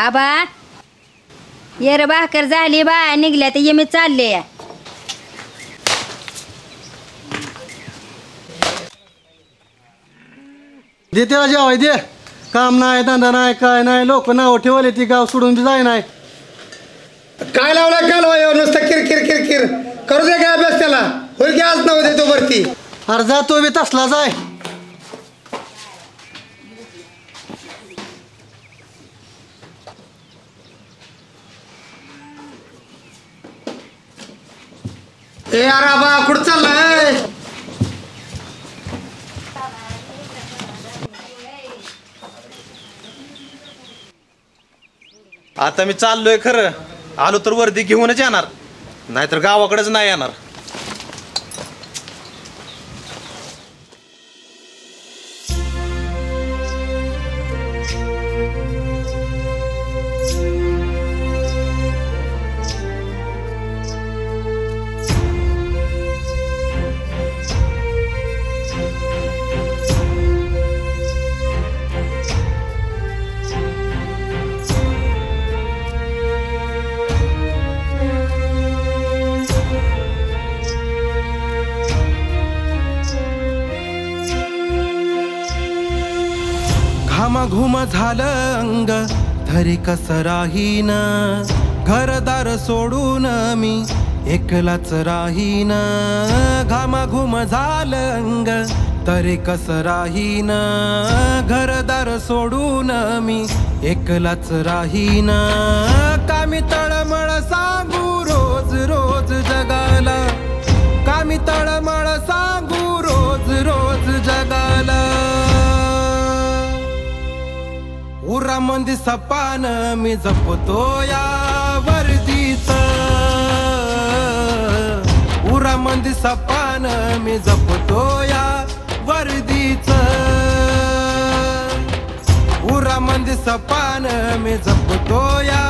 आबा ये रे भाकर झाली बा निघल्या तर ये मी चालले या दे त्याला जेवाय दे काम नाही धंदा नाही काय नाही लोक नाव ठेवले ती गाव सोडून बी जाय नाही काय लावला कालवा नुसतं किरकिर किरकिर करू दे काय अभ्यास त्याला होईल की आज नाव देतो वरती अरे जातो बी तसला जाय ए अरे बा कुठं चाललाय आता मी चाललोय खरं आलो तर वर्दी घेऊनच येणार नाहीतर गावाकडेच नाही येणार घुम झालं अंग तरी कसं राहीन घरदार सोडून मी एकलाच राहीन घामाघूम झालं अंग तरी कसं राहीन घरदार सोडून मी एकलाच राहीन कामी तळमळ सांगू रोज रोज जगाला कामी तळमळ सांगू रोज रोज जगाला उरामंदी सपान मी जपतो या वर्दीच उरामंदी सपान मी जपतो या वर्दीच उरामंदी सपान मी जपतो या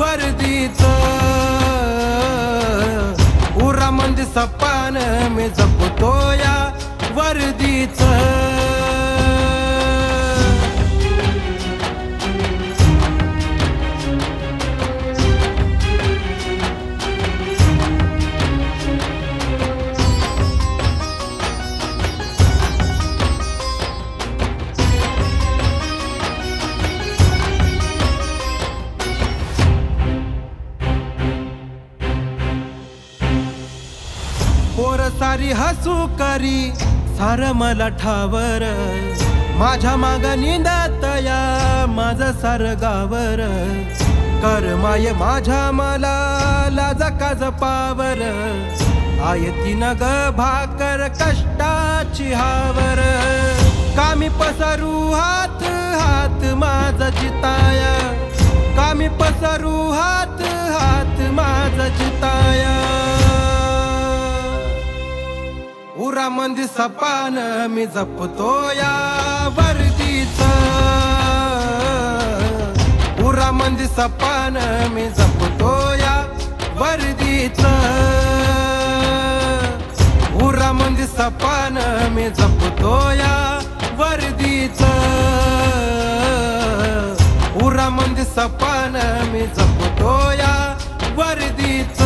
वर्दीच उरामंदी सपान मी जपतो या वर्दीच सारी हसू करी सार मला ठावर माझ्या माग निंदत या माझ सार गावर कर माय माझ्या मला लाज काज पावर आयती न ग भाकर कष्टाची हावर कामी पसरू हात हात माझ जिताया कामी पसरू हात हात माझ जिताया उरामंदी सपान मी जपतो या वर्दीच उरामंदी सपान मी जपतो या वर्दीच उरामंदी सपान मी जपतो या वर्दीच उरामंदी सपान मी जपतो या वर्दीच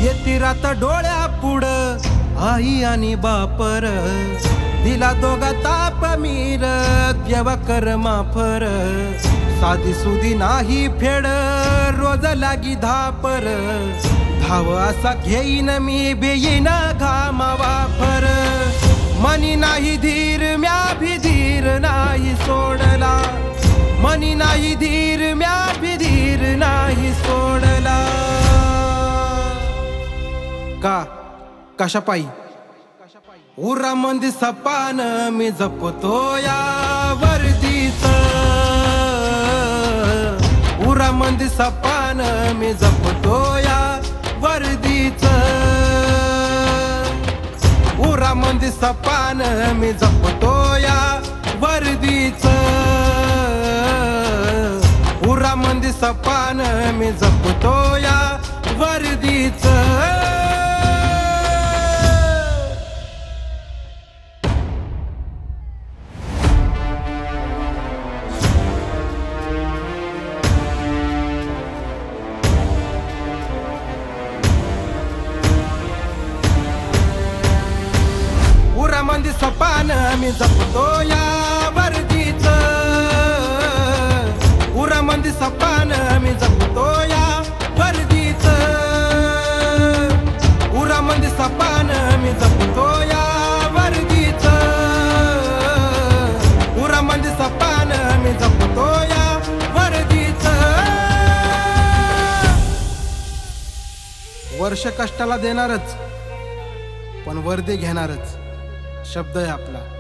येतिरात डोळ्या पुढं आई आणि बापर दिला दोघा ताप मीर देवा कर माफर साधी सुधी नाही फेड रोज लागी धापर धाव असा घेईन मी बेईन घामा वापर मनी नाही धीर म्या भी धीर नाही सोडला मनी नाही धीर म्या भी धीर नाही सोडला का कशापायी उरामंदी सपान मी जपतो या वर्दीच उरामंदी सपान मी जपतो या वर्दीच, उरामंदी सपान मी जपतो या वर्दीच, उरामंदी सपान मी जपतो या वर्दीच. उरामंदी सपान मी जपतो या वर्दीच, उरामंदी सपान मी जपतो या वर्दीच, उरामंदी सपान मी जपतो या वर्दीच, उरामंदी सपान मी जपतो या वर्दीच. वर्ष कष्टाला देणारच पण वर्दी घेणारच शब्द आहे आपला.